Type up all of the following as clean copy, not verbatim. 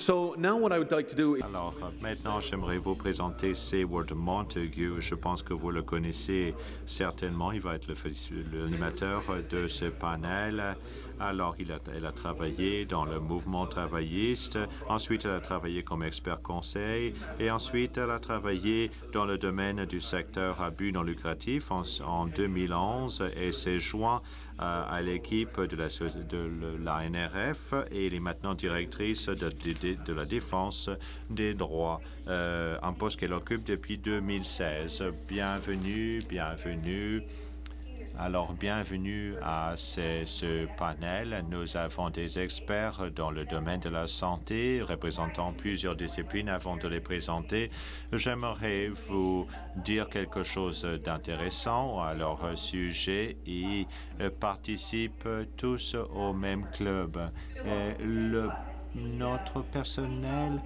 So now what I would like to do is... Alors, maintenant, j'aimerais vous présenter Seward Montague. Je pense que vous le connaissez certainement. Il va être l'animateur de ce panel. Alors, elle a travaillé dans le mouvement travailliste. Ensuite, elle a travaillé comme expert conseil. Et ensuite, elle a travaillé dans le domaine du secteur à but non lucratif en 2011 et s'est joint à l'équipe de la NRF et elle est maintenant directrice de la défense des droits, un poste qu'elle occupe depuis 2016. Bienvenue. Alors, bienvenue à ce panel. Nous avons des experts dans le domaine de la santé, représentant plusieurs disciplines. Avant de les présenter, j'aimerais vous dire quelque chose d'intéressant à leur sujet. Ils participent tous au même club. Notre personnel,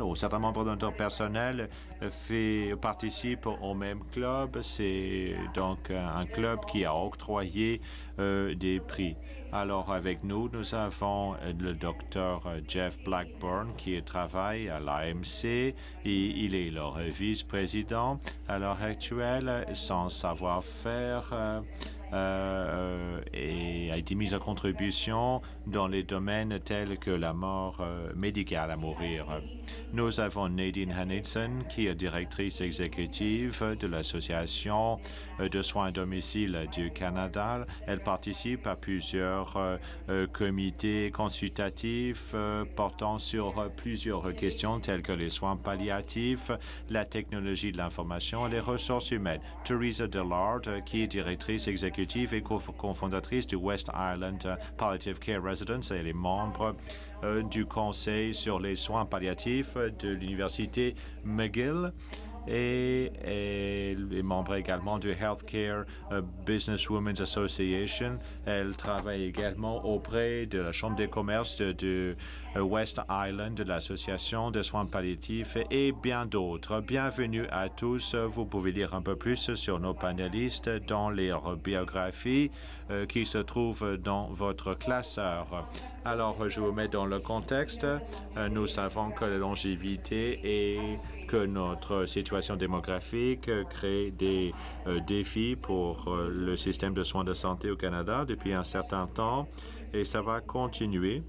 ou certains membres de notre personnel participent au même club. C'est donc un club qui a octroyé des prix. Alors, avec nous, nous avons le docteur Jeff Blackburn qui travaille à l'AMC et il est leur vice-président à l'heure actuelle. Son savoir-faire et a été mise en contribution dans les domaines tels que la mort médicale à mourir. Nous avons Nadine Hanidson, qui est directrice exécutive de l'Association de soins à domicile du Canada. Elle participe à plusieurs comités consultatifs portant sur plusieurs questions telles que les soins palliatifs, la technologie de l'information et les ressources humaines. Teresa Dillard, qui est directrice exécutive et cofondatrice du West Island Palliative Care Residence. Elle est membre du conseil sur les soins palliatifs de l'Université McGill. Et elle est membre également du Healthcare Business Women's Association. Elle travaille également auprès de la Chambre des commerces de West Island, de l'Association de soins palliatifs et bien d'autres. Bienvenue à tous. Vous pouvez lire un peu plus sur nos panélistes dans leur biographie qui se trouve dans votre classeur. Alors, je vous mets dans le contexte. Nous savons que la longévité et que notre situation démographique crée des défis pour le système de soins de santé au Canada depuis un certain temps et ça va continuer.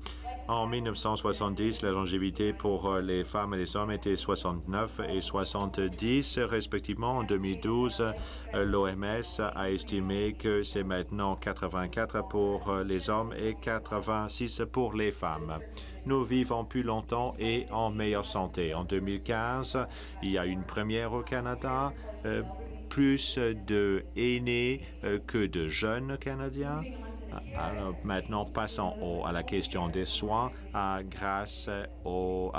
En 1970, la longévité pour les femmes et les hommes était 69 et 70 respectivement. En 2012, l'OMS a estimé que c'est maintenant 84 pour les hommes et 86 pour les femmes. Nous vivons plus longtemps et en meilleure santé. En 2015, il y a une première au Canada, plus d'aînés que de jeunes Canadiens. Alors, maintenant, passons à la question des soins. Grâce aux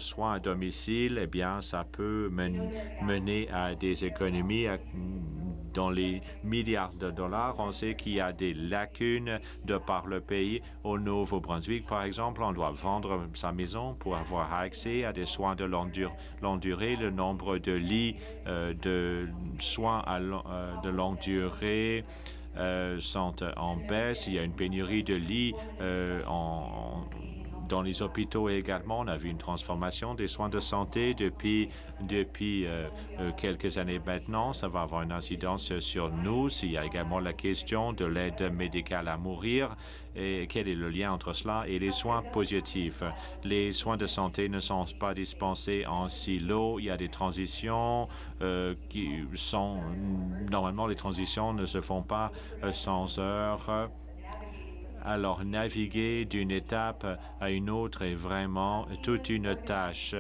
soins à domicile, eh bien, ça peut mener à des économies dans les milliards de dollars. On sait qu'il y a des lacunes de par le pays. Au Nouveau-Brunswick, par exemple, on doit vendre sa maison pour avoir accès à des soins de longue durée. Le nombre de lits de soins de longue durée sont en baisse. Il y a une pénurie de lits dans les hôpitaux également. On a vu une transformation des soins de santé depuis quelques années maintenant. Ça va avoir une incidence sur nous. Il y a également la question de l'aide médicale à mourir et quel est le lien entre cela et les soins positifs. Les soins de santé ne sont pas dispensés en silo. Il y a des transitions qui sont... Normalement, les transitions ne se font pas sans heures. Alors, naviguer d'une étape à une autre est vraiment toute une tâche.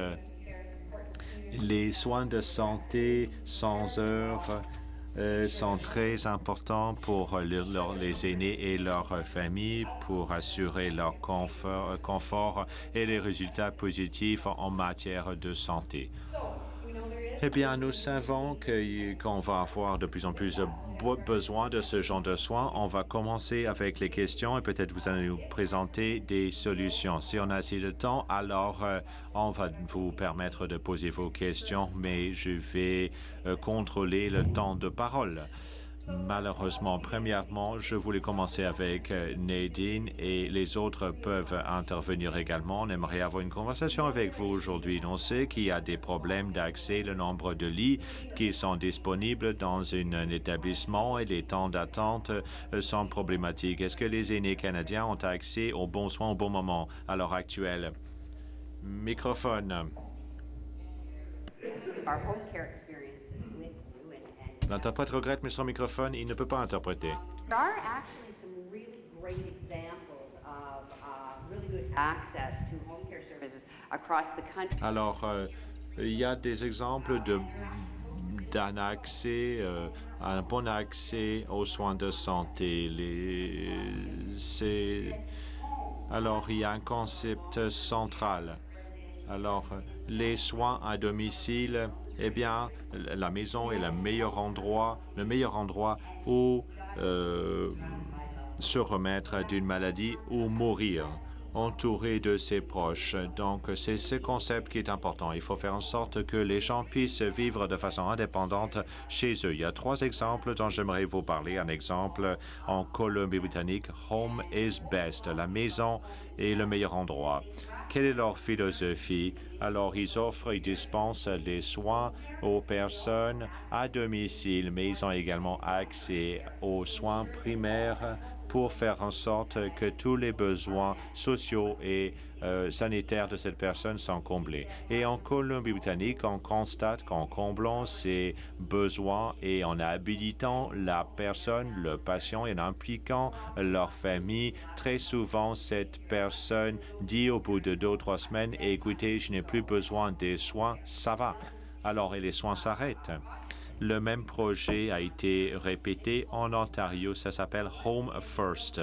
Les soins de santé sans heures sont très importants pour les aînés et leurs familles pour assurer leur confort et les résultats positifs en matière de santé. Eh bien, nous savons qu'on va avoir de plus en plus besoin de ce genre de soins. On va commencer avec les questions et peut-être vous allez nous présenter des solutions. Si on a assez de temps, alors on va vous permettre de poser vos questions, mais je vais contrôler le temps de parole. Malheureusement, premièrement, je voulais commencer avec Nadine et les autres peuvent intervenir également. On aimerait avoir une conversation avec vous aujourd'hui. On sait qu'il y a des problèmes d'accès, le nombre de lits qui sont disponibles dans un établissement et les temps d'attente sont problématiques. Est-ce que les aînés canadiens ont accès aux bons soins au bon moment à l'heure actuelle? Microphone. L'interprète regrette, mais son microphone, il ne peut pas interpréter. Alors, il y a des exemples d'un accès, un bon accès aux soins de santé. Alors, il y a un concept central. Alors, les soins à domicile, eh bien, la maison est le meilleur endroit où se remettre d'une maladie ou mourir, entouré de ses proches. Donc, c'est ce concept qui est important. Il faut faire en sorte que les gens puissent vivre de façon indépendante chez eux. Il y a 3 exemples dont j'aimerais vous parler. Un exemple en Colombie-Britannique, Home is best. La maison est le meilleur endroit. Quelle est leur philosophie? Alors, ils dispensent les soins aux personnes à domicile, mais ils ont également accès aux soins primaires pour faire en sorte que tous les besoins sociaux et sanitaires de cette personne sont comblés. Et en Colombie-Britannique, on constate qu'en comblant ces besoins et en habilitant la personne, le patient, et en impliquant leur famille, très souvent, cette personne dit au bout de 2 ou 3 semaines, « Écoutez, je n'ai plus besoin des soins, ça va. » Alors, et les soins s'arrêtent. Le même projet a été répété en Ontario, ça s'appelle Home First.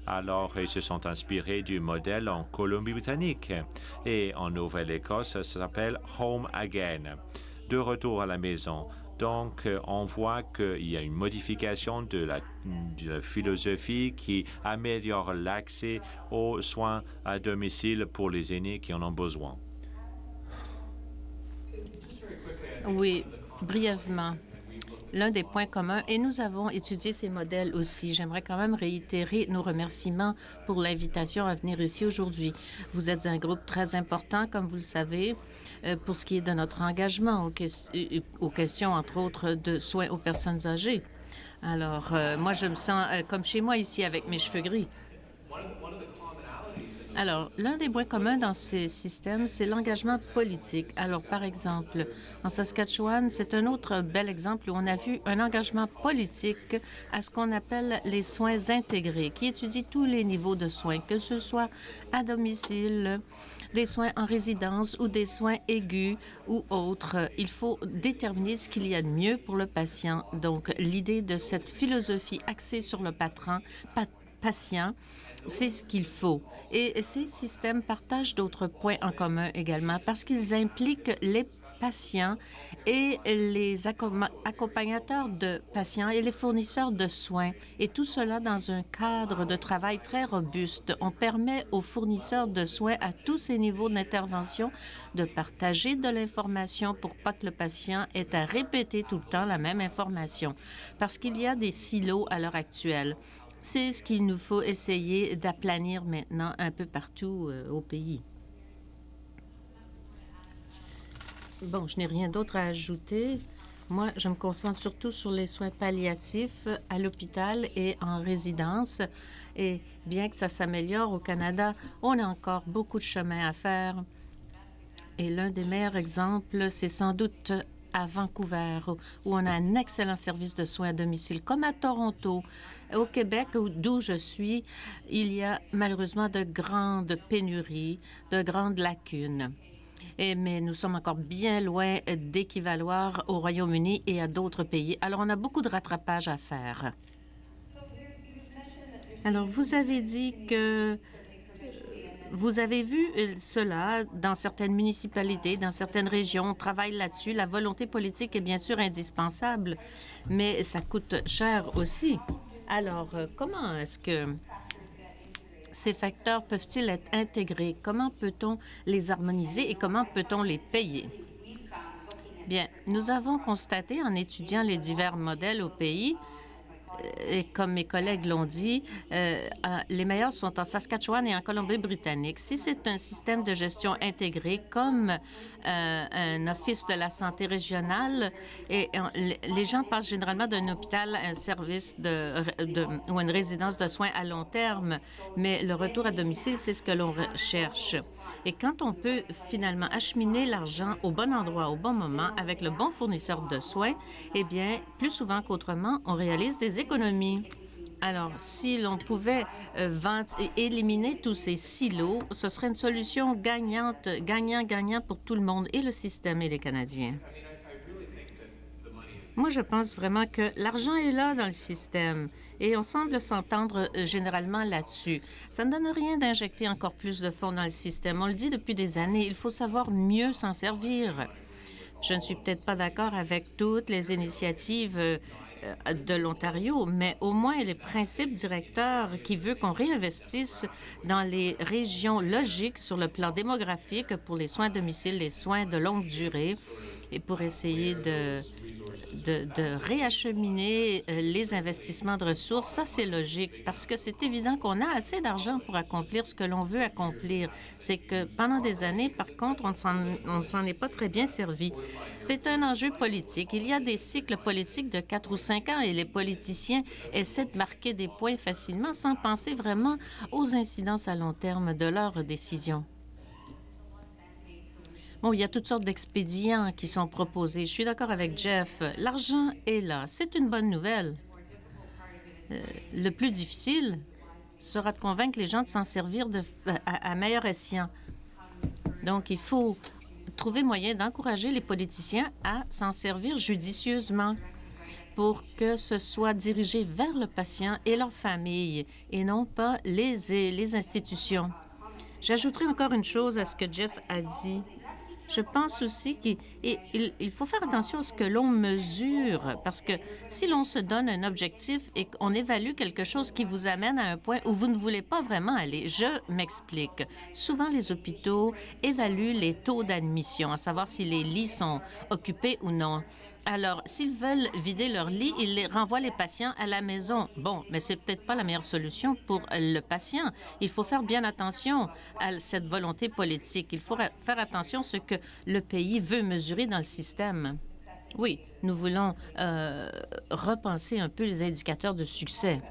Alors, ils se sont inspirés du modèle en Colombie-Britannique. Et en Nouvelle-Écosse, ça s'appelle Home Again, de retour à la maison. Donc, on voit qu'il y a une modification de la philosophie qui améliore l'accès aux soins à domicile pour les aînés qui en ont besoin. Oui, brièvement. L'un des points communs, et nous avons étudié ces modèles aussi. J'aimerais quand même réitérer nos remerciements pour l'invitation à venir ici aujourd'hui. Vous êtes un groupe très important, comme vous le savez, pour ce qui est de notre engagement aux questions, entre autres, de soins aux personnes âgées. Alors, moi, je me sens comme chez moi ici avec mes cheveux gris. Alors, l'un des points communs dans ces systèmes, c'est l'engagement politique. Alors, par exemple, en Saskatchewan, c'est un autre bel exemple où on a vu un engagement politique à ce qu'on appelle les soins intégrés, qui étudie tous les niveaux de soins, que ce soit à domicile, des soins en résidence ou des soins aigus ou autres. Il faut déterminer ce qu'il y a de mieux pour le patient. Donc, l'idée de cette philosophie axée sur le patient, c'est ce qu'il faut. Et ces systèmes partagent d'autres points en commun également parce qu'ils impliquent les patients et les accompagnateurs de patients et les fournisseurs de soins. Et tout cela dans un cadre de travail très robuste. On permet aux fournisseurs de soins à tous ces niveaux d'intervention de partager de l'information pour pas que le patient ait à répéter tout le temps la même information. Parce qu'il y a des silos à l'heure actuelle. C'est ce qu'il nous faut essayer d'aplanir maintenant un peu partout au pays. Bon, je n'ai rien d'autre à ajouter. Moi, je me concentre surtout sur les soins palliatifs à l'hôpital et en résidence. Et bien que ça s'améliore au Canada, on a encore beaucoup de chemin à faire. Et l'un des meilleurs exemples, c'est sans doute à Vancouver, où on a un excellent service de soins à domicile, comme à Toronto. Au Québec, d'où je suis, il y a malheureusement de grandes pénuries, de grandes lacunes. Mais nous sommes encore bien loin d'équivaloir au Royaume-Uni et à d'autres pays. Alors, on a beaucoup de rattrapage à faire. Alors, vous avez dit que vous avez vu cela dans certaines municipalités, dans certaines régions. On travaille là-dessus. La volonté politique est bien sûr indispensable, mais ça coûte cher aussi. Alors, comment est-ce que ces facteurs peuvent-ils être intégrés? Comment peut-on les harmoniser et comment peut-on les payer? Bien, nous avons constaté en étudiant les divers modèles au pays et comme mes collègues l'ont dit, les meilleurs sont en Saskatchewan et en Colombie-Britannique. Si c'est un système de gestion intégré comme un office de la santé régionale, les gens passent généralement d'un hôpital à un service ou une résidence de soins à long terme, mais le retour à domicile, c'est ce que l'on recherche. Et quand on peut finalement acheminer l'argent au bon endroit, au bon moment, avec le bon fournisseur de soins, eh bien, plus souvent qu'autrement, on réalise des économies. Alors, si l'on pouvait éliminer tous ces silos, ce serait une solution gagnante, gagnant-gagnant pour tout le monde, et le système et les Canadiens. Moi, je pense vraiment que l'argent est là dans le système et on semble s'entendre généralement là-dessus. Ça ne donne rien d'injecter encore plus de fonds dans le système. On le dit depuis des années, il faut savoir mieux s'en servir. Je ne suis peut-être pas d'accord avec toutes les initiatives de l'Ontario, mais au moins les principes directeurs qui veulent qu'on réinvestisse dans les régions logiques sur le plan démographique pour les soins à domicile, les soins de longue durée, et pour essayer de réacheminer les investissements de ressources, ça, c'est logique, parce que c'est évident qu'on a assez d'argent pour accomplir ce que l'on veut accomplir. C'est que pendant des années, par contre, on ne s'en est pas très bien servi. C'est un enjeu politique. Il y a des cycles politiques de 4 ou 5 ans et les politiciens essaient de marquer des points facilement sans penser vraiment aux incidences à long terme de leurs décisions. Bon, il y a toutes sortes d'expédients qui sont proposés. Je suis d'accord avec Jeff. L'argent est là. C'est une bonne nouvelle. Le plus difficile sera de convaincre les gens de s'en servir à meilleur escient. Donc, il faut trouver moyen d'encourager les politiciens à s'en servir judicieusement pour que ce soit dirigé vers le patient et leur famille et non pas les institutions. J'ajouterai encore une chose à ce que Jeff a dit. Je pense aussi qu'il faut faire attention à ce que l'on mesure, parce que si l'on se donne un objectif et qu'on évalue quelque chose qui vous amène à un point où vous ne voulez pas vraiment aller, je m'explique. Souvent, les hôpitaux évaluent les taux d'admission, à savoir si les lits sont occupés ou non. Alors, s'ils veulent vider leur lit, ils les renvoient les patients à la maison. Bon, mais c'est peut-être pas la meilleure solution pour le patient. Il faut faire bien attention à cette volonté politique. Il faut faire attention à ce que le pays veut mesurer dans le système. Oui, nous voulons repenser un peu les indicateurs de succès.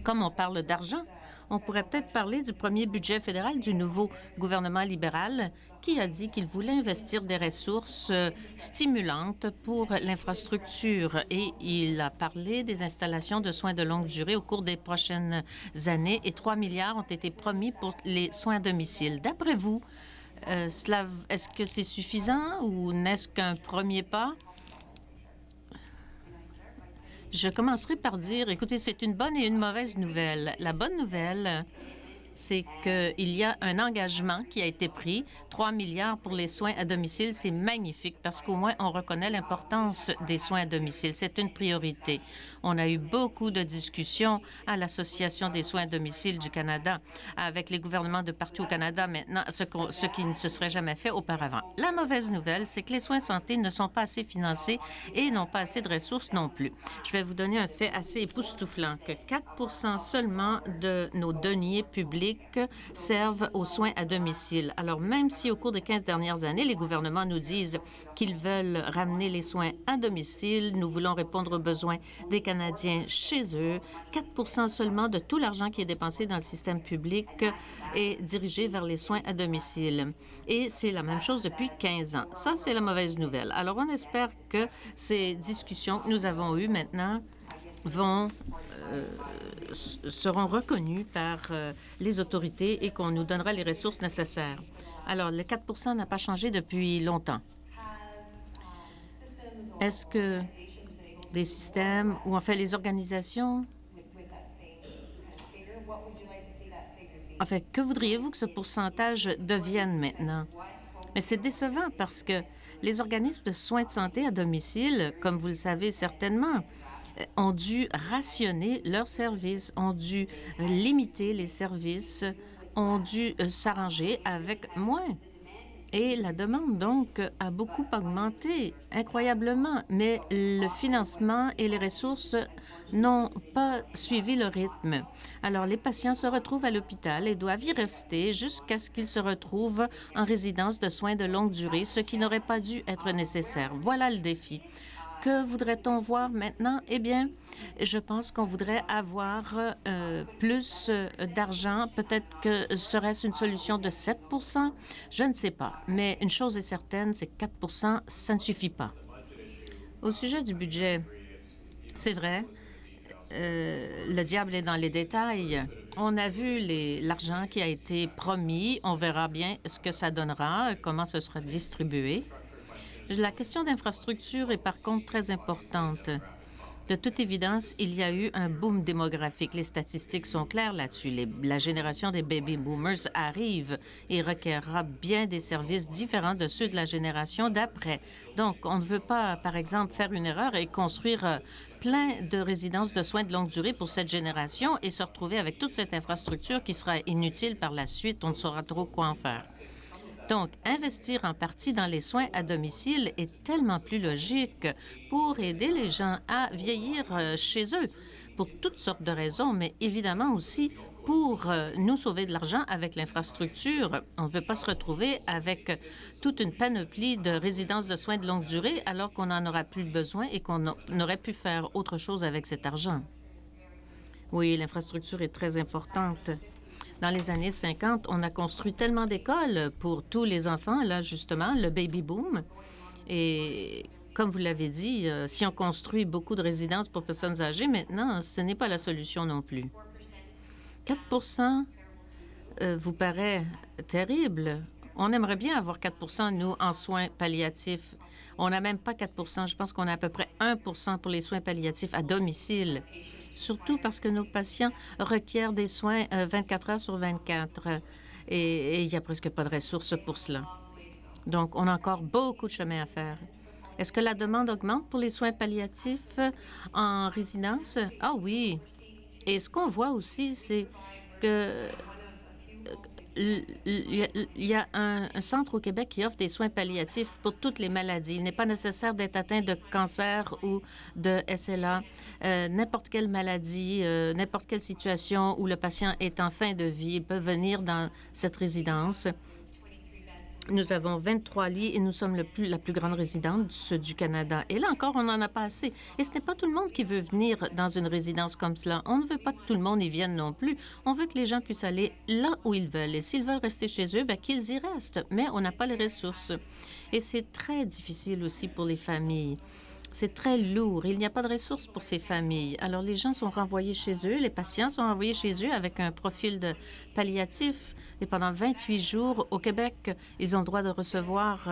Comme on parle d'argent, on pourrait peut-être parler du premier budget fédéral du nouveau gouvernement libéral qui a dit qu'il voulait investir des ressources stimulantes pour l'infrastructure. Et il a parlé des installations de soins de longue durée au cours des prochaines années et 3 milliards ont été promis pour les soins à domicile. D'après vous, est-ce que c'est suffisant ou n'est-ce qu'un premier pas? Je commencerai par dire, écoutez, c'est une bonne et une mauvaise nouvelle. La bonne nouvelle, c'est qu'il y a un engagement qui a été pris. 3 milliards pour les soins à domicile, c'est magnifique parce qu'au moins, on reconnaît l'importance des soins à domicile. C'est une priorité. On a eu beaucoup de discussions à l'Association des soins à domicile du Canada avec les gouvernements de partout au Canada maintenant, ce qui ne se serait jamais fait auparavant. La mauvaise nouvelle, c'est que les soins santé ne sont pas assez financés et n'ont pas assez de ressources non plus. Je vais vous donner un fait assez époustouflant, que 4 seulement de nos deniers publics servent aux soins à domicile. Alors, même si au cours des 15 dernières années, les gouvernements nous disent qu'ils veulent ramener les soins à domicile, nous voulons répondre aux besoins des Canadiens chez eux, 4 seulement de tout l'argent qui est dépensé dans le système public est dirigé vers les soins à domicile. Et c'est la même chose depuis 15 ans. Ça, c'est la mauvaise nouvelle. Alors, on espère que ces discussions que nous avons eues maintenant seront reconnus par les autorités et qu'on nous donnera les ressources nécessaires. Alors, le 4 n'a pas changé depuis longtemps. Est-ce que les systèmes ou en fait les organisations... En fait, que voudriez-vous que ce pourcentage devienne maintenant? Mais c'est décevant parce que les organismes de soins de santé à domicile, comme vous le savez certainement, ont dû rationner leurs services, ont dû limiter les services, ont dû s'arranger avec moins. Et la demande, donc, a beaucoup augmenté, incroyablement, mais le financement et les ressources n'ont pas suivi le rythme. Alors, les patients se retrouvent à l'hôpital et doivent y rester jusqu'à ce qu'ils se retrouvent en résidence de soins de longue durée, ce qui n'aurait pas dû être nécessaire. Voilà le défi. Que voudrait-on voir maintenant? Eh bien, je pense qu'on voudrait avoir plus d'argent. Peut-être que serait-ce une solution de 7 Je ne sais pas. Mais une chose est certaine, c'est que 4 ça ne suffit pas. Au sujet du budget, c'est vrai, le diable est dans les détails. On a vu l'argent qui a été promis. On verra bien ce que ça donnera, comment ce sera distribué. La question d'infrastructure est par contre très importante. De toute évidence, il y a eu un boom démographique. Les statistiques sont claires là-dessus. La génération des baby boomers arrive et requerra bien des services différents de ceux de la génération d'après. Donc, on ne veut pas, par exemple, faire une erreur et construire plein de résidences de soins de longue durée pour cette génération et se retrouver avec toute cette infrastructure qui sera inutile par la suite. On ne saura trop quoi en faire. Donc, investir en partie dans les soins à domicile est tellement plus logique pour aider les gens à vieillir chez eux, pour toutes sortes de raisons, mais évidemment aussi pour nous sauver de l'argent avec l'infrastructure. On ne veut pas se retrouver avec toute une panoplie de résidences de soins de longue durée alors qu'on n'en aura plus besoin et qu'on aurait pu faire autre chose avec cet argent. Oui, l'infrastructure est très importante. Dans les années 50, on a construit tellement d'écoles pour tous les enfants, là, justement, le baby boom. Et comme vous l'avez dit, si on construit beaucoup de résidences pour personnes âgées, maintenant, ce n'est pas la solution non plus. 4 vous paraît terrible. On aimerait bien avoir 4 nous, en soins palliatifs. On n'a même pas 4 Je pense qu'on a à peu près 1 pour les soins palliatifs à domicile. Surtout parce que nos patients requièrent des soins 24 heures sur 24 et il n'y a presque pas de ressources pour cela. Donc, on a encore beaucoup de chemin à faire. Est-ce que la demande augmente pour les soins palliatifs en résidence? Ah oui. Et ce qu'on voit aussi, c'est que il y a un centre au Québec qui offre des soins palliatifs pour toutes les maladies. Il n'est pas nécessaire d'être atteint de cancer ou de SLA. N'importe quelle maladie, n'importe quelle situation où le patient est en fin de vie peut venir dans cette résidence. Nous avons 23 lits et nous sommes la plus grande résidence du Canada. Et là encore, on n'en a pas assez. Et ce n'est pas tout le monde qui veut venir dans une résidence comme cela. On ne veut pas que tout le monde y vienne non plus. On veut que les gens puissent aller là où ils veulent. Et s'ils veulent rester chez eux, bien, qu'ils y restent. Mais on n'a pas les ressources. Et c'est très difficile aussi pour les familles. C'est très lourd. Il n'y a pas de ressources pour ces familles. Alors, les gens sont renvoyés chez eux, les patients sont renvoyés chez eux avec un profil de palliatif. Et pendant 28 jours, au Québec, ils ont le droit de recevoir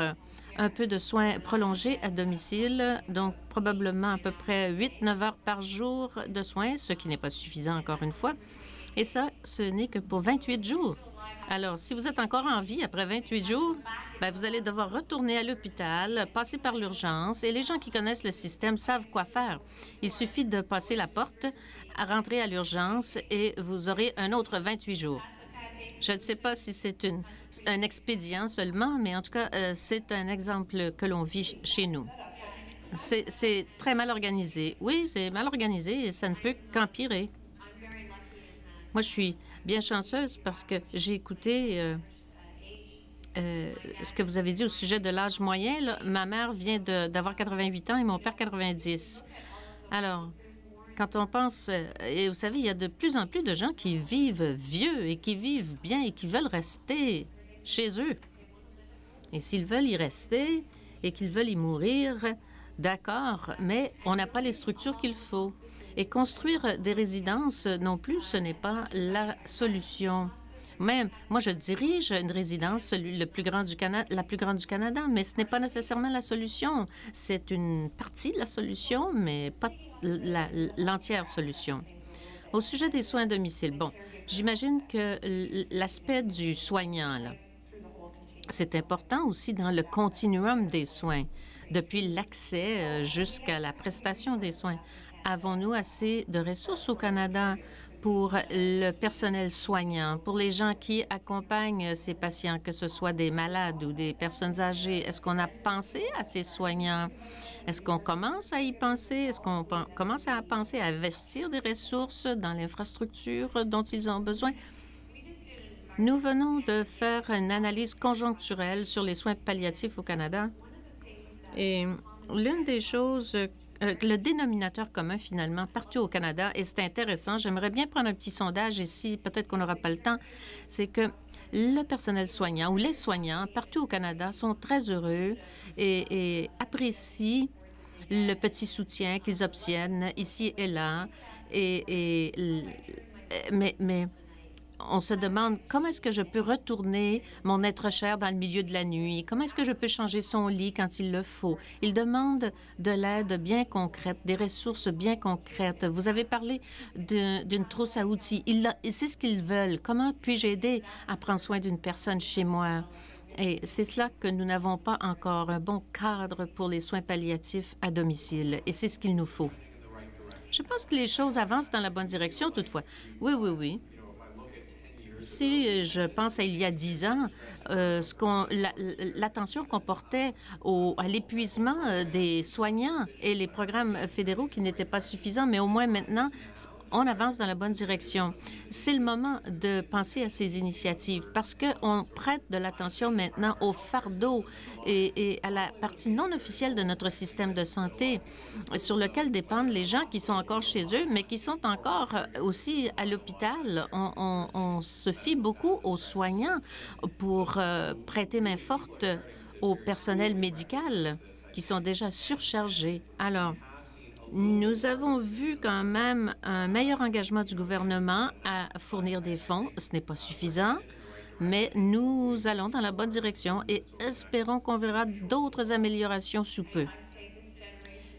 un peu de soins prolongés à domicile, donc probablement à peu près 8-9 heures par jour de soins, ce qui n'est pas suffisant encore une fois. Et ça, ce n'est que pour 28 jours. Alors, si vous êtes encore en vie après 28 jours, bien, vous allez devoir retourner à l'hôpital, passer par l'urgence, et les gens qui connaissent le système savent quoi faire. Il suffit de passer la porte, à rentrer à l'urgence, et vous aurez un autre 28 jours. Je ne sais pas si c'est un expédient seulement, mais en tout cas, c'est un exemple que l'on vit chez nous. C'est très mal organisé. Oui, c'est mal organisé et ça ne peut qu'empirer. Moi, je suis bien chanceuse parce que j'ai écouté ce que vous avez dit au sujet de l'âge moyen. Là. Ma mère vient d'avoir 88 ans et mon père 90. Alors, quand on pense... et vous savez, il y a de plus en plus de gens qui vivent vieux et qui vivent bien et qui veulent rester chez eux. Et s'ils veulent y rester et qu'ils veulent y mourir, d'accord, mais on n'a pas les structures qu'il faut. Et construire des résidences non plus, ce n'est pas la solution. Même, moi, je dirige une résidence, la plus grande du Canada, mais ce n'est pas nécessairement la solution. C'est une partie de la solution, mais pas l'entière solution. Au sujet des soins à domicile, bon, j'imagine que l'aspect du soignant, là, C'est important aussi dans le continuum des soins, depuis l'accès jusqu'à la prestation des soins. Avons-nous assez de ressources au Canada pour le personnel soignant, pour les gens qui accompagnent ces patients, que ce soit des malades ou des personnes âgées? Est-ce qu'on a pensé à ces soignants? Est-ce qu'on commence à y penser? Est-ce qu'on commence à penser à investir des ressources dans l'infrastructure dont ils ont besoin? Nous venons de faire une analyse conjoncturelle sur les soins palliatifs au Canada. Et l'une des choses, le dénominateur commun finalement partout au Canada, et c'est intéressant, j'aimerais bien prendre un petit sondage ici, peut-être qu'on n'aura pas le temps, c'est que le personnel soignant ou les soignants partout au Canada sont très heureux et apprécient le petit soutien qu'ils obtiennent ici et là. Mais on se demande comment est-ce que je peux retourner mon être cher dans le milieu de la nuit? Comment est-ce que je peux changer son lit quand il le faut? Ils demandent de l'aide bien concrète, des ressources bien concrètes. Vous avez parlé d'une trousse à outils. C'est ce qu'ils veulent. Comment puis-je aider à prendre soin d'une personne chez moi? Et c'est cela que nous n'avons pas encore, un bon cadre pour les soins palliatifs à domicile. Et c'est ce qu'il nous faut. Je pense que les choses avancent dans la bonne direction, toutefois. Oui. Si je pense à il y a 10 ans, l'attention qu'on portait à l'épuisement des soignants et les programmes fédéraux qui n'étaient pas suffisants, mais au moins maintenant, on avance dans la bonne direction. C'est le moment de penser à ces initiatives parce qu'on prête de l'attention maintenant au fardeau et à la partie non officielle de notre système de santé sur lequel dépendent les gens qui sont encore chez eux, mais qui sont encore aussi à l'hôpital. On se fie beaucoup aux soignants pour prêter main forte au personnel médical qui sont déjà surchargés. Alors, nous avons vu quand même un meilleur engagement du gouvernement à fournir des fonds. Ce n'est pas suffisant, mais nous allons dans la bonne direction et espérons qu'on verra d'autres améliorations sous peu.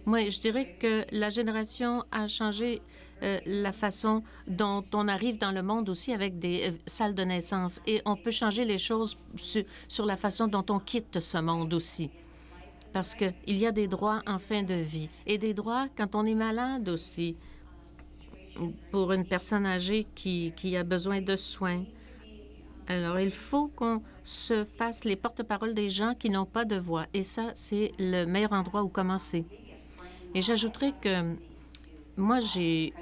Moi, je dirais que la génération a changé la façon dont on arrive dans le monde aussi avec des salles de naissance et on peut changer les choses sur la façon dont on quitte ce monde aussi. Parce qu'il y a des droits en fin de vie et des droits quand on est malade aussi pour une personne âgée qui a besoin de soins. Alors, il faut qu'on se fasse les porte-paroles des gens qui n'ont pas de voix. Et ça, c'est le meilleur endroit où commencer. Et j'ajouterais que moi, j'ai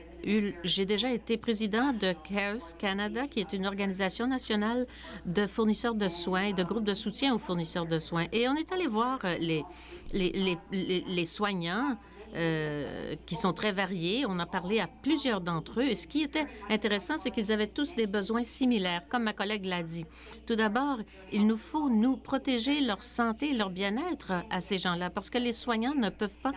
déjà été président de CARES Canada, qui est une organisation nationale de fournisseurs de soins et de groupes de soutien aux fournisseurs de soins. Et on est allé voir les soignants qui sont très variés. On a parlé à plusieurs d'entre eux. Et ce qui était intéressant, c'est qu'ils avaient tous des besoins similaires, comme ma collègue l'a dit. Tout d'abord, il nous faut nous protéger leur santé et leur bien-être à ces gens-là, parce que les soignants ne peuvent pas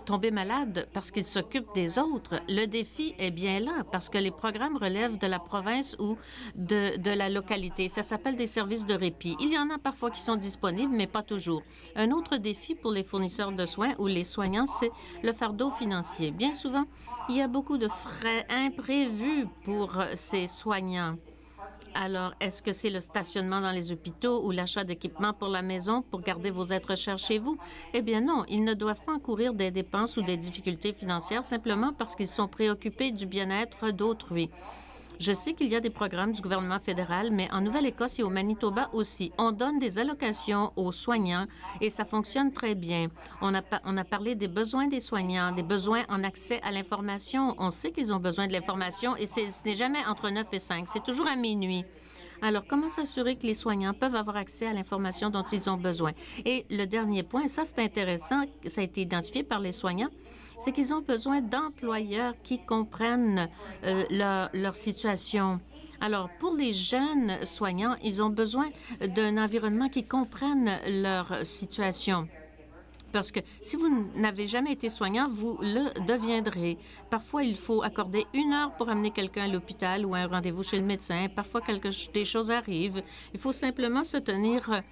tomber malades parce qu'ils s'occupent des autres. Le défi est bien là, parce que les programmes relèvent de la province ou de la localité. Ça s'appelle des services de répit. Il y en a parfois qui sont disponibles, mais pas toujours. Un autre défi pour les fournisseurs de soins ou les soignants, c'est le fardeau financier. Bien souvent, il y a beaucoup de frais imprévus pour ces soignants. Alors, est-ce que c'est le stationnement dans les hôpitaux ou l'achat d'équipements pour la maison pour garder vos êtres chers chez vous? Eh bien non, ils ne doivent pas encourir des dépenses ou des difficultés financières simplement parce qu'ils sont préoccupés du bien-être d'autrui. Je sais qu'il y a des programmes du gouvernement fédéral, mais en Nouvelle-Écosse et au Manitoba aussi, on donne des allocations aux soignants et ça fonctionne très bien. On a parlé des besoins des soignants, des besoins en accès à l'information. On sait qu'ils ont besoin de l'information et ce n'est jamais entre 9 et 5, c'est toujours à minuit. Alors, comment s'assurer que les soignants peuvent avoir accès à l'information dont ils ont besoin? Et le dernier point, ça c'est intéressant, ça a été identifié par les soignants, c'est qu'ils ont besoin d'employeurs qui comprennent leur situation. Alors, pour les jeunes soignants, ils ont besoin d'un environnement qui comprenne leur situation. Parce que si vous n'avez jamais été soignant, vous le deviendrez. Parfois, il faut accorder 1 heure pour amener quelqu'un à l'hôpital ou un rendez-vous chez le médecin. Parfois, des choses arrivent. Il faut simplement se tenir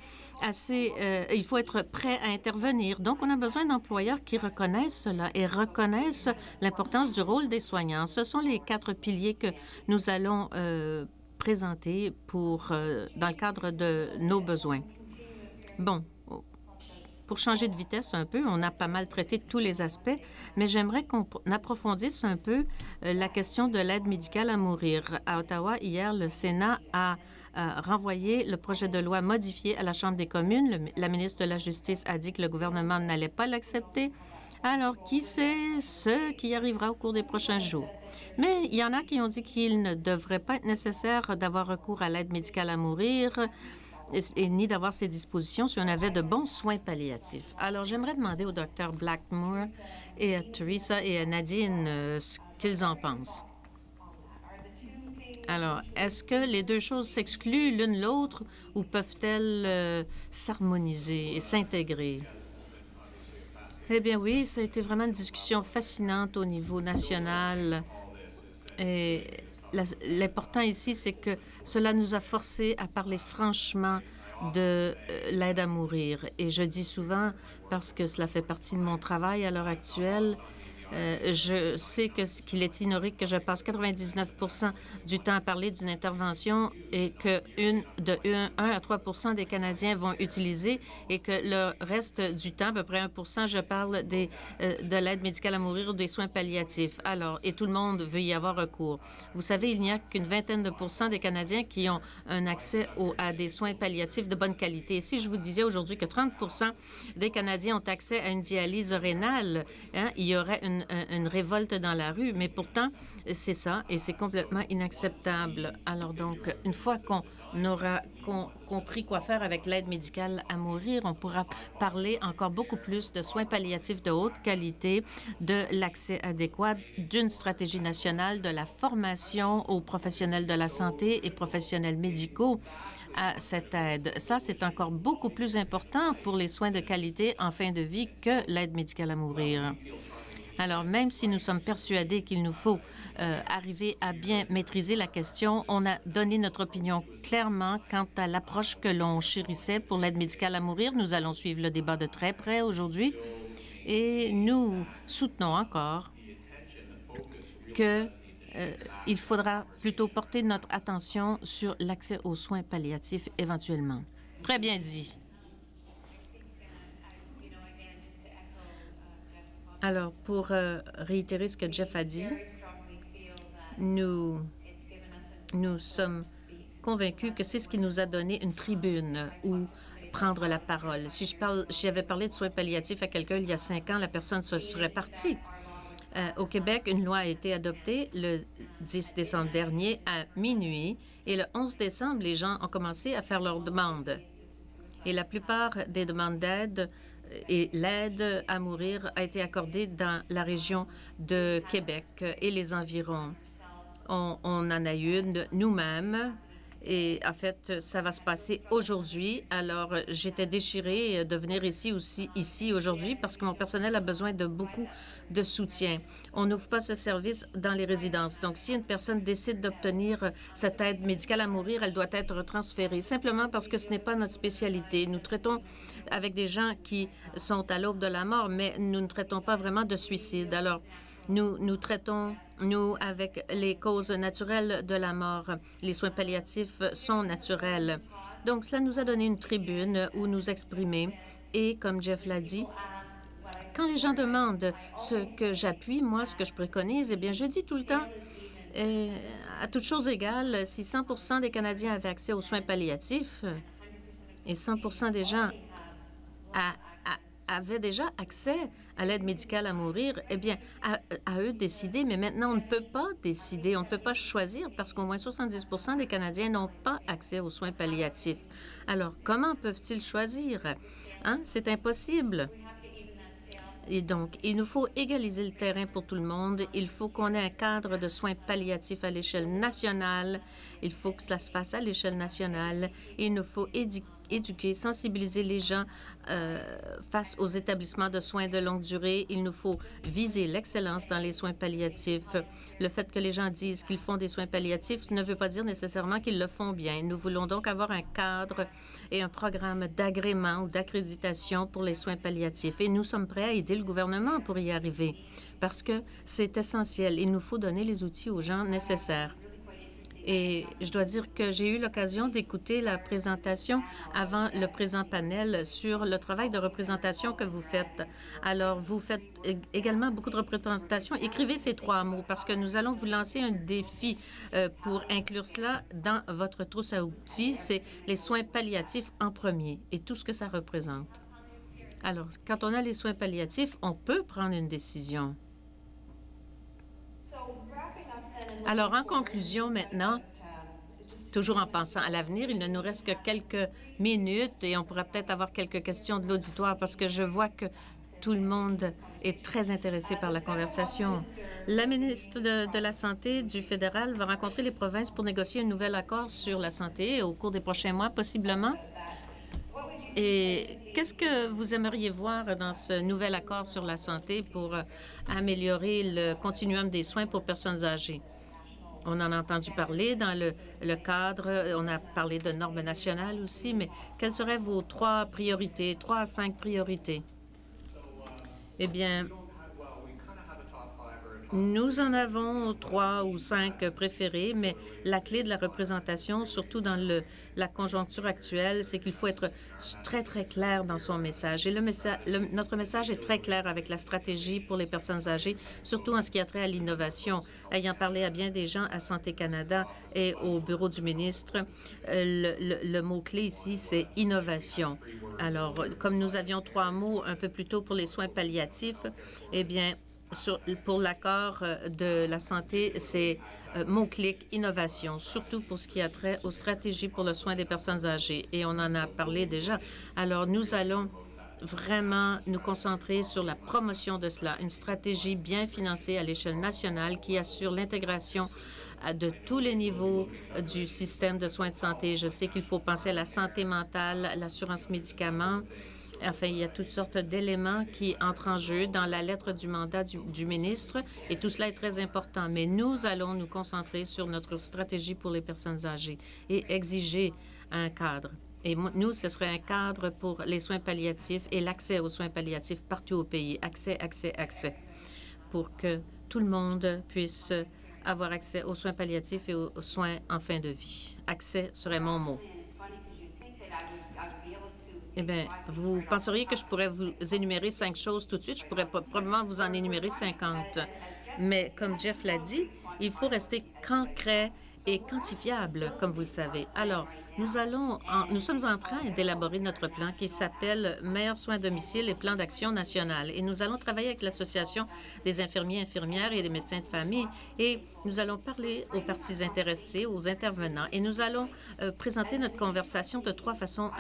il faut être prêt à intervenir. Donc, on a besoin d'employeurs qui reconnaissent cela et reconnaissent l'importance du rôle des soignants. Ce sont les 4 piliers que nous allons présenter dans le cadre de nos besoins. Bon, pour changer de vitesse un peu, on a pas mal traité tous les aspects, mais j'aimerais qu'on approfondisse un peu la question de l'aide médicale à mourir. À Ottawa, hier, le Sénat a renvoyé le projet de loi modifié à la Chambre des communes. La ministre de la Justice a dit que le gouvernement n'allait pas l'accepter. Alors, qui sait ce qui arrivera au cours des prochains jours? Mais il y en a qui ont dit qu'il ne devrait pas être nécessaire d'avoir recours à l'aide médicale à mourir ni d'avoir ces dispositions si on avait de bons soins palliatifs. Alors, j'aimerais demander au Dr Blackmore et à Teresa et à Nadine ce qu'ils en pensent. Alors, est-ce que les deux choses s'excluent l'une l'autre ou peuvent-elles s'harmoniser et s'intégrer? Eh bien oui, ça a été vraiment une discussion fascinante au niveau national. Et l'important ici, c'est que cela nous a forcés à parler franchement de l'aide à mourir. Et je dis souvent, parce que cela fait partie de mon travail à l'heure actuelle, je sais qu'il est ignoré que je passe 99 du temps à parler d'une intervention et que 1 à 3 des Canadiens vont utiliser et que le reste du temps, à peu près 1 je parle de l'aide médicale à mourir ou des soins palliatifs. Alors, et tout le monde veut y avoir recours. Vous savez, il n'y a qu'une vingtaine de des Canadiens qui ont un accès à des soins palliatifs de bonne qualité. Et si je vous disais aujourd'hui que 30 des Canadiens ont accès à une dialyse rénale, hein, il y aurait une révolte dans la rue, mais pourtant, c'est ça, et c'est complètement inacceptable. Alors donc, une fois qu'on aura compris quoi faire avec l'aide médicale à mourir, on pourra parler encore beaucoup plus de soins palliatifs de haute qualité, de l'accès adéquat, d'une stratégie nationale, de la formation aux professionnels de la santé et professionnels médicaux à cette aide. Ça, c'est encore beaucoup plus important pour les soins de qualité en fin de vie que l'aide médicale à mourir. Alors, même si nous sommes persuadés qu'il nous faut arriver à bien maîtriser la question, on a donné notre opinion clairement quant à l'approche que l'on chérissait pour l'aide médicale à mourir. Nous allons suivre le débat de très près aujourd'hui et nous soutenons encore qu'il faudra plutôt porter notre attention sur l'accès aux soins palliatifs éventuellement. Très bien dit. Alors, pour réitérer ce que Jeff a dit, nous sommes convaincus que c'est ce qui nous a donné une tribune où prendre la parole. Si j'avais parlé de soins palliatifs à quelqu'un il y a 5 ans, la personne se serait partie. Au Québec, une loi a été adoptée le 10 décembre dernier à minuit et le 11 décembre, les gens ont commencé à faire leurs demandes. Et la plupart des demandes d'aide et l'aide à mourir a été accordée dans la région de Québec et les environs. On en a une nous-mêmes et en fait, ça va se passer aujourd'hui. Alors, j'étais déchirée de venir ici aujourd'hui parce que mon personnel a besoin de beaucoup de soutien. On n'ouvre pas ce service dans les résidences. Donc, si une personne décide d'obtenir cette aide médicale à mourir, elle doit être transférée simplement parce que ce n'est pas notre spécialité. Nous traitons avec des gens qui sont à l'aube de la mort, mais nous ne traitons pas vraiment de suicide. Alors, nous traitons, avec les causes naturelles de la mort. Les soins palliatifs sont naturels. Donc, cela nous a donné une tribune où nous exprimer. Et, comme Jeff l'a dit, quand les gens demandent ce que j'appuie, moi, ce que je préconise, eh bien, je dis tout le temps, à toute chose égale, si 100 des Canadiens avaient accès aux soins palliatifs et 100 des gens avaient déjà accès à l'aide médicale à mourir, eh bien, à eux de décider. Mais maintenant, on ne peut pas décider, on ne peut pas choisir parce qu'au moins 70 des Canadiens n'ont pas accès aux soins palliatifs. Alors, comment peuvent-ils choisir? Hein? C'est impossible. Et donc, il nous faut égaliser le terrain pour tout le monde. Il faut qu'on ait un cadre de soins palliatifs à l'échelle nationale. Il faut que cela se fasse à l'échelle nationale. Il nous faut éduquer, sensibiliser les gens face aux établissements de soins de longue durée. Il nous faut viser l'excellence dans les soins palliatifs. Le fait que les gens disent qu'ils font des soins palliatifs ne veut pas dire nécessairement qu'ils le font bien. Nous voulons donc avoir un cadre et un programme d'agrément ou d'accréditation pour les soins palliatifs. Et nous sommes prêts à aider le gouvernement pour y arriver parce que c'est essentiel. Il nous faut donner les outils aux gens nécessaires. Et je dois dire que j'ai eu l'occasion d'écouter la présentation avant le présent panel sur le travail de représentation que vous faites. Alors, vous faites également beaucoup de représentation. Écrivez ces 3 mots parce que nous allons vous lancer un défi pour inclure cela dans votre trousse à outils. C'est les soins palliatifs en premier et tout ce que ça représente. Alors, quand on a les soins palliatifs, on peut prendre une décision. Alors, en conclusion maintenant, toujours en pensant à l'avenir, il ne nous reste que quelques minutes et on pourra peut-être avoir quelques questions de l'auditoire parce que je vois que tout le monde est très intéressé par la conversation. La ministre de la Santé du fédéral va rencontrer les provinces pour négocier un nouvel accord sur la santé au cours des prochains mois, possiblement. Et qu'est-ce que vous aimeriez voir dans ce nouvel accord sur la santé pour améliorer le continuum des soins pour personnes âgées? On en a entendu parler dans le cadre, on a parlé de normes nationales aussi, mais quelles seraient vos 3 priorités, 3 à 5 priorités? Eh bien, nous en avons 3 ou 5 préférés, mais la clé de la représentation, surtout dans la conjoncture actuelle, c'est qu'il faut être très, très clair dans son message. Et notre message est très clair avec la stratégie pour les personnes âgées, surtout en ce qui a trait à l'innovation. Ayant parlé à bien des gens à Santé Canada et au bureau du ministre, le mot-clé ici, c'est innovation. Alors, comme nous avions 3 mots un peu plus tôt pour les soins palliatifs, eh bien, pour l'accord de la santé, c'est mot-clic innovation, surtout pour ce qui a trait aux stratégies pour le soin des personnes âgées. Et on en a parlé déjà. Alors, nous allons vraiment nous concentrer sur la promotion de cela, une stratégie bien financée à l'échelle nationale qui assure l'intégration de tous les niveaux du système de soins de santé. Je sais qu'il faut penser à la santé mentale, l'assurance médicaments. Enfin, il y a toutes sortes d'éléments qui entrent en jeu dans la lettre du mandat du ministre et tout cela est très important. Mais nous allons nous concentrer sur notre stratégie pour les personnes âgées et exiger un cadre. Et nous, ce serait un cadre pour les soins palliatifs et l'accès aux soins palliatifs partout au pays. Accès, accès, accès. Pour que tout le monde puisse avoir accès aux soins palliatifs et aux soins en fin de vie. Accès serait mon mot. Eh bien, vous penseriez que je pourrais vous énumérer 5 choses tout de suite. Je pourrais probablement vous en énumérer 50. Mais comme Jeff l'a dit, il faut rester concret et quantifiable, comme vous le savez. Alors, nous sommes en train d'élaborer notre plan qui s'appelle Meilleurs soins à domicile et plan d'action national. Et nous allons travailler avec l'Association des infirmiers, infirmières et des médecins de famille. Et nous allons parler aux parties intéressées, aux intervenants. Et nous allons présenter notre conversation de 3 façons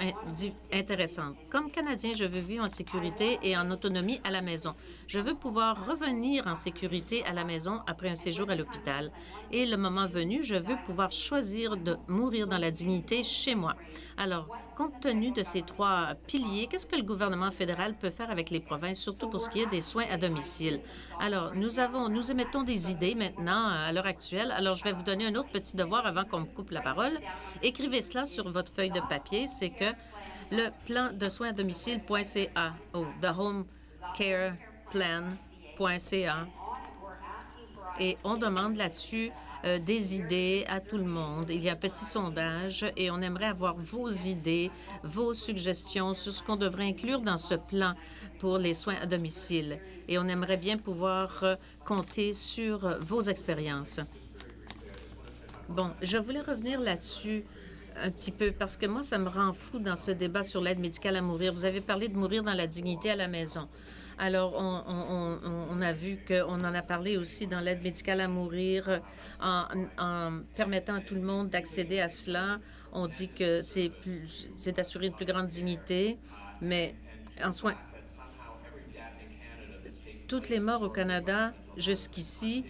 intéressantes. Comme Canadien, je veux vivre en sécurité et en autonomie à la maison. Je veux pouvoir revenir en sécurité à la maison après un séjour à l'hôpital. Et le moment venu, je veux pouvoir choisir de mourir dans la dignité chez moi. Alors, compte tenu de ces 3 piliers, qu'est-ce que le gouvernement fédéral peut faire avec les provinces, surtout pour ce qui est des soins à domicile? Alors, nous émettons des idées maintenant à l'heure actuelle. Alors, je vais vous donner un autre petit devoir avant qu'on me coupe la parole. Écrivez cela sur votre feuille de papier. C'est que le plan de soins à domicile.ca ou thehomecareplan.ca. Et on demande là-dessus des idées à tout le monde. Il y a un petit sondage et on aimerait avoir vos idées, vos suggestions sur ce qu'on devrait inclure dans ce plan pour les soins à domicile. Et on aimerait bien pouvoir compter sur vos expériences. Bon, je voulais revenir là-dessus un petit peu parce que moi, ça me rend fou dans ce débat sur l'aide médicale à mourir. Vous avez parlé de mourir dans la dignité à la maison. Alors, on a vu qu'on en a parlé aussi dans l'aide médicale à mourir en permettant à tout le monde d'accéder à cela. On dit que c'est d'assurer une plus grande dignité, mais en soins, toutes les morts au Canada jusqu'ici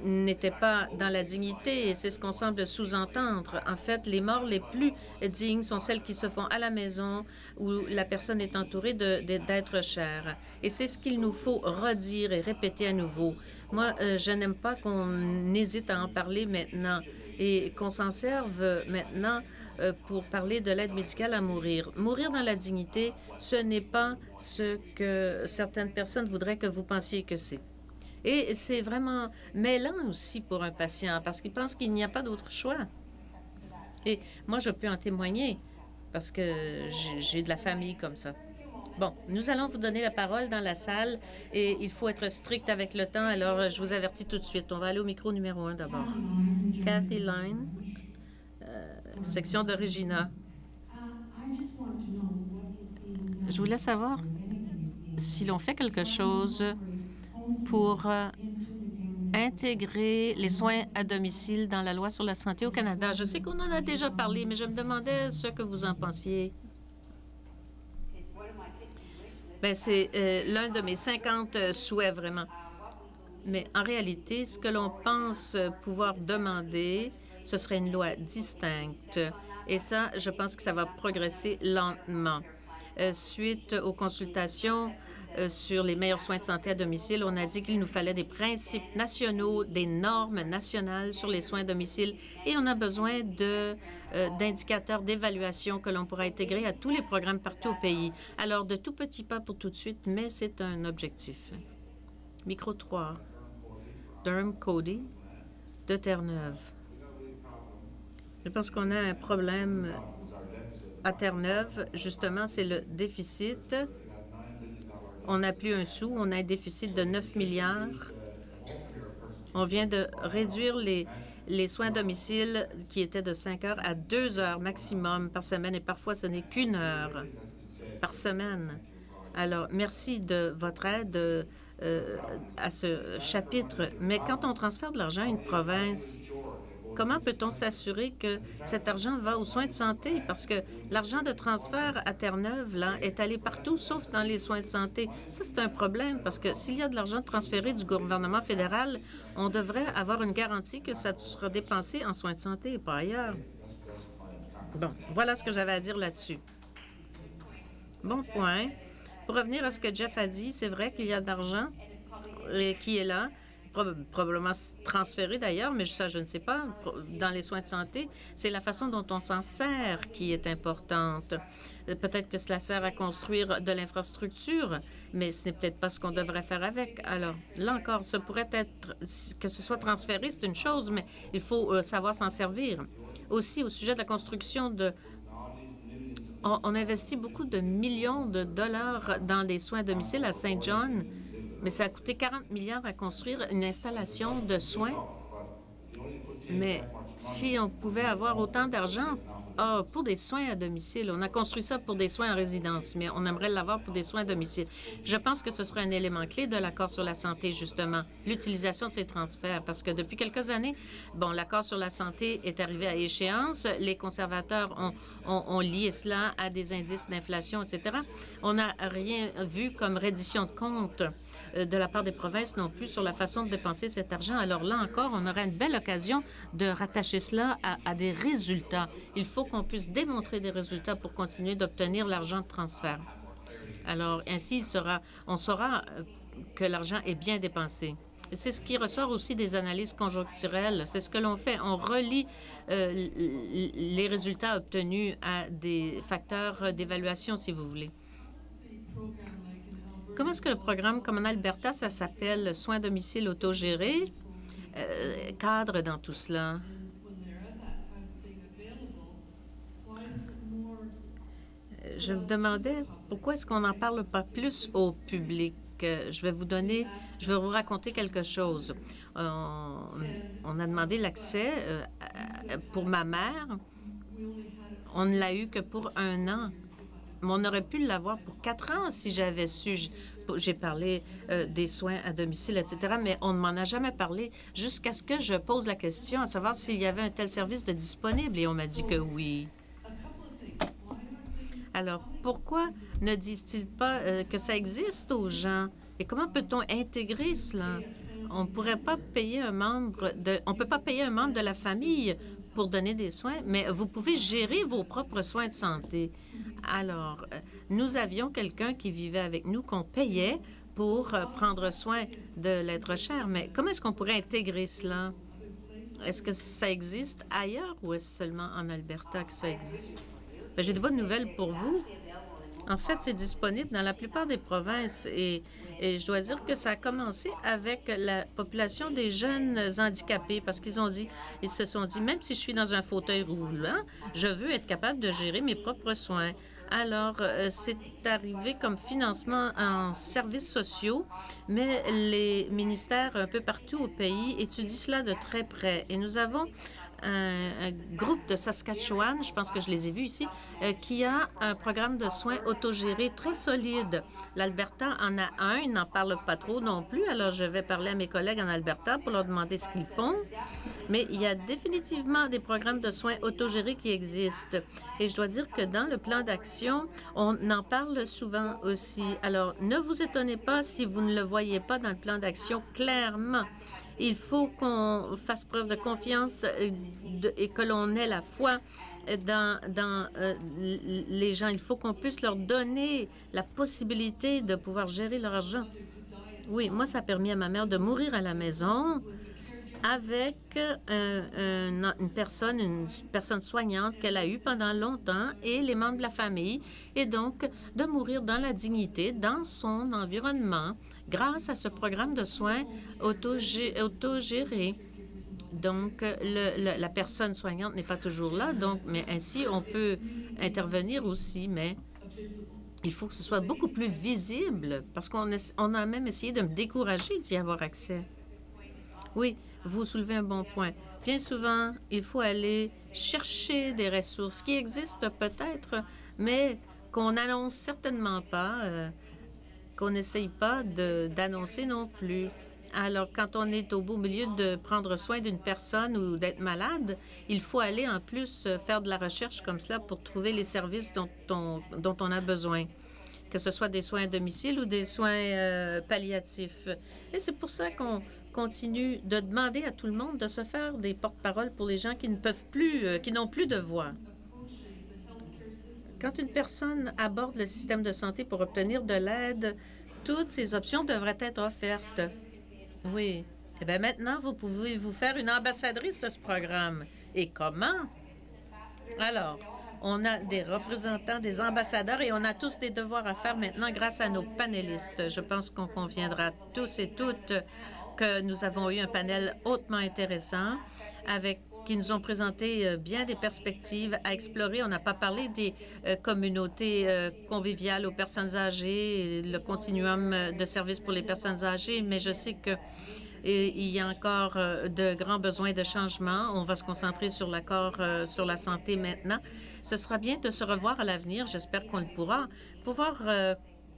n'étaient pas dans la dignité et c'est ce qu'on semble sous-entendre. En fait, les morts les plus dignes sont celles qui se font à la maison où la personne est entourée d'êtres chers. Et c'est ce qu'il nous faut redire et répéter à nouveau. Moi, je n'aime pas qu'on hésite à en parler maintenant et qu'on s'en serve maintenant pour parler de l'aide médicale à mourir. Mourir dans la dignité, ce n'est pas ce que certaines personnes voudraient que vous pensiez que c'est. Et c'est vraiment mêlant aussi pour un patient parce qu'il pense qu'il n'y a pas d'autre choix. Et moi, je peux en témoigner parce que j'ai de la famille comme ça. Bon, nous allons vous donner la parole dans la salle et il faut être strict avec le temps, alors je vous avertis tout de suite. On va aller au micro numéro 1 d'abord. Cathy Line, section de Regina. Je voulais savoir si l'on fait quelque chose pour intégrer les soins à domicile dans la loi sur la santé au Canada. Je sais qu'on en a déjà parlé, mais je me demandais ce que vous en pensiez. Bien, c'est l'un de mes 50 souhaits, vraiment. Mais en réalité, ce que l'on pense pouvoir demander, ce serait une loi distincte. Et ça, je pense que ça va progresser lentement. Suite aux consultations sur les meilleurs soins de santé à domicile, on a dit qu'il nous fallait des principes nationaux, des normes nationales sur les soins à domicile et on a besoin d'indicateurs d'évaluation que l'on pourra intégrer à tous les programmes partout au pays. Alors, de tout petits pas pour tout de suite, mais c'est un objectif. Micro 3. Durham Cody de Terre-Neuve. Je pense qu'on a un problème à Terre-Neuve. Justement, c'est le déficit. On n'a plus un sou. On a un déficit de 9 milliards. On vient de réduire les soins à domicile qui étaient de 5 heures à 2 heures maximum par semaine et parfois ce n'est qu'1 heure par semaine. Alors, merci de votre aide à ce chapitre. Mais quand on transfère de l'argent à une province, comment peut-on s'assurer que cet argent va aux soins de santé? Parce que l'argent de transfert à Terre-Neuve là, est allé partout, sauf dans les soins de santé. Ça, c'est un problème, parce que s'il y a de l'argent transféré du gouvernement fédéral, on devrait avoir une garantie que ça sera dépensé en soins de santé et pas ailleurs. Bon, voilà ce que j'avais à dire là-dessus. Bon point. Pour revenir à ce que Jeff a dit, c'est vrai qu'il y a de l'argent qui est là, probablement transféré d'ailleurs, mais ça, je ne sais pas, dans les soins de santé. C'est la façon dont on s'en sert qui est importante. Peut-être que cela sert à construire de l'infrastructure, mais ce n'est peut-être pas ce qu'on devrait faire avec. Alors, là encore, ça pourrait être que ce soit transféré, c'est une chose, mais il faut savoir s'en servir. Aussi, au sujet de la construction on investit beaucoup de millions de dollars dans les soins à domicile à Saint John, mais ça a coûté 40 milliards à construire une installation de soins. Mais si on pouvait avoir autant d'argent pour des soins à domicile, on a construit ça pour des soins en résidence, mais on aimerait l'avoir pour des soins à domicile. Je pense que ce serait un élément clé de l'accord sur la santé, justement, l'utilisation de ces transferts, parce que depuis quelques années, bon, l'accord sur la santé est arrivé à échéance. Les conservateurs ont lié cela à des indices d'inflation, etc. On n'a rien vu comme reddition de compte de la part des provinces non plus sur la façon de dépenser cet argent. Alors là encore, on aurait une belle occasion de rattacher cela à des résultats. Il faut qu'on puisse démontrer des résultats pour continuer d'obtenir l'argent de transfert. Alors ainsi, on saura que l'argent est bien dépensé. C'est ce qui ressort aussi des analyses conjoncturelles. C'est ce que l'on fait. On relie les résultats obtenus à des facteurs d'évaluation, si vous voulez. Comment est-ce que le programme comme en Alberta, ça s'appelle soins à domicile autogérés, cadre dans tout cela? Je me demandais pourquoi est-ce qu'on n'en parle pas plus au public. Je vais vous raconter quelque chose. On a demandé l'accès pour ma mère. On ne l'a eu que pour 1 an. Mais on aurait pu l'avoir pour 4 ans si j'avais su. J'ai parlé des soins à domicile, etc., mais on ne m'en a jamais parlé jusqu'à ce que je pose la question à savoir s'il y avait un tel service de disponible, et on m'a dit que oui. Alors, pourquoi ne disent-ils pas que ça existe aux gens? Et comment peut-on intégrer cela? On ne pourrait pas payer un membre on peut pas payer un membre de la famille pour donner des soins, mais vous pouvez gérer vos propres soins de santé. Alors, nous avions quelqu'un qui vivait avec nous qu'on payait pour prendre soin de l'être cher, mais comment est-ce qu'on pourrait intégrer cela? Est-ce que ça existe ailleurs ou est-ce seulement en Alberta que ça existe? J'ai de bonnes nouvelles pour vous. En fait, c'est disponible dans la plupart des provinces et je dois dire que ça a commencé avec la population des jeunes handicapés parce ils se sont dit, même si je suis dans un fauteuil roulant, je veux être capable de gérer mes propres soins. Alors, c'est arrivé comme financement en services sociaux, mais les ministères un peu partout au pays étudient cela de très près. Et nous avons un groupe de Saskatchewan, je pense que je les ai vus ici, qui a un programme de soins autogérés très solide. L'Alberta en a un, ils n'en parlent pas trop non plus, alors je vais parler à mes collègues en Alberta pour leur demander ce qu'ils font. Mais il y a définitivement des programmes de soins autogérés qui existent. Et je dois dire que dans le plan d'action, on en parle souvent aussi. Alors, ne vous étonnez pas si vous ne le voyez pas dans le plan d'action clairement. Il faut qu'on fasse preuve de confiance et que l'on ait la foi dans les gens. Il faut qu'on puisse leur donner la possibilité de pouvoir gérer leur argent. Oui, moi, ça a permis à ma mère de mourir à la maison avec une personne soignante qu'elle a eue pendant longtemps et les membres de la famille, et donc de mourir dans la dignité, dans son environnement, grâce à ce programme de soins autogéré. Donc, la personne soignante n'est pas toujours là, mais ainsi, on peut intervenir aussi, mais il faut que ce soit beaucoup plus visible, parce qu'on a même essayé de me décourager d'y avoir accès. Oui, vous soulevez un bon point. Bien souvent, il faut aller chercher des ressources qui existent peut-être, mais qu'on n'annonce certainement pas, qu'on n'essaye pas d'annoncer non plus. Alors, quand on est au beau milieu de prendre soin d'une personne ou d'être malade, il faut aller en plus faire de la recherche comme cela pour trouver les services dont on a besoin, que ce soit des soins à domicile ou des soins palliatifs. Et c'est pour ça qu'on continue de demander à tout le monde de se faire des porte-paroles pour les gens qui ne peuvent plus, qui n'ont plus de voix. Quand une personne aborde le système de santé pour obtenir de l'aide, toutes ces options devraient être offertes. Oui. Eh bien, maintenant, vous pouvez vous faire une ambassadrice de ce programme. Et comment? Alors, on a des représentants, des ambassadeurs, et on a tous des devoirs à faire maintenant grâce à nos panélistes. Je pense qu'on conviendra tous et toutes que nous avons eu un panel hautement intéressant qui nous ont présenté bien des perspectives à explorer. On n'a pas parlé des communautés conviviales aux personnes âgées, le continuum de services pour les personnes âgées, mais je sais que il y a encore de grands besoins de changement. On va se concentrer sur l'accord sur la santé maintenant. Ce sera bien de se revoir à l'avenir. J'espère qu'on le pourra, pour voir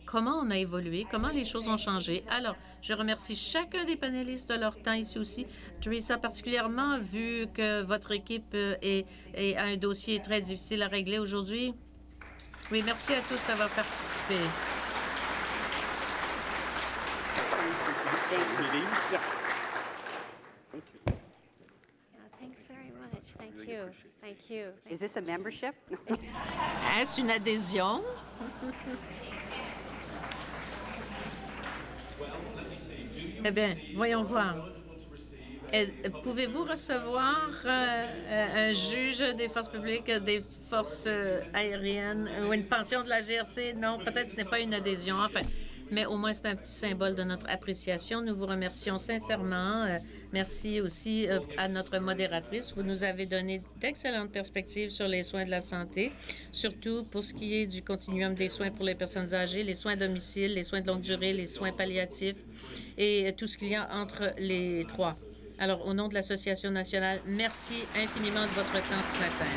comment on a évolué, comment les choses ont changé. Alors, je remercie chacun des panélistes de leur temps ici aussi. Teresa, particulièrement, vu que votre équipe a un dossier très difficile à régler aujourd'hui. Oui, merci à tous d'avoir participé. Yes. Thanks very much. Thank you. Thank you. Is this a membership? Est-ce une adhésion? Eh bien, voyons voir. Pouvez-vous recevoir un juge des forces publiques, des forces aériennes ou une pension de la GRC? Non, peut-être ce n'est pas une adhésion. Enfin, mais au moins, c'est un petit symbole de notre appréciation. Nous vous remercions sincèrement. Merci aussi à notre modératrice. Vous nous avez donné d'excellentes perspectives sur les soins de la santé, surtout pour ce qui est du continuum des soins pour les personnes âgées, les soins à domicile, les soins de longue durée, les soins palliatifs et tout ce qu'il y a entre les trois. Alors, au nom de l'Association nationale, merci infiniment de votre temps ce matin.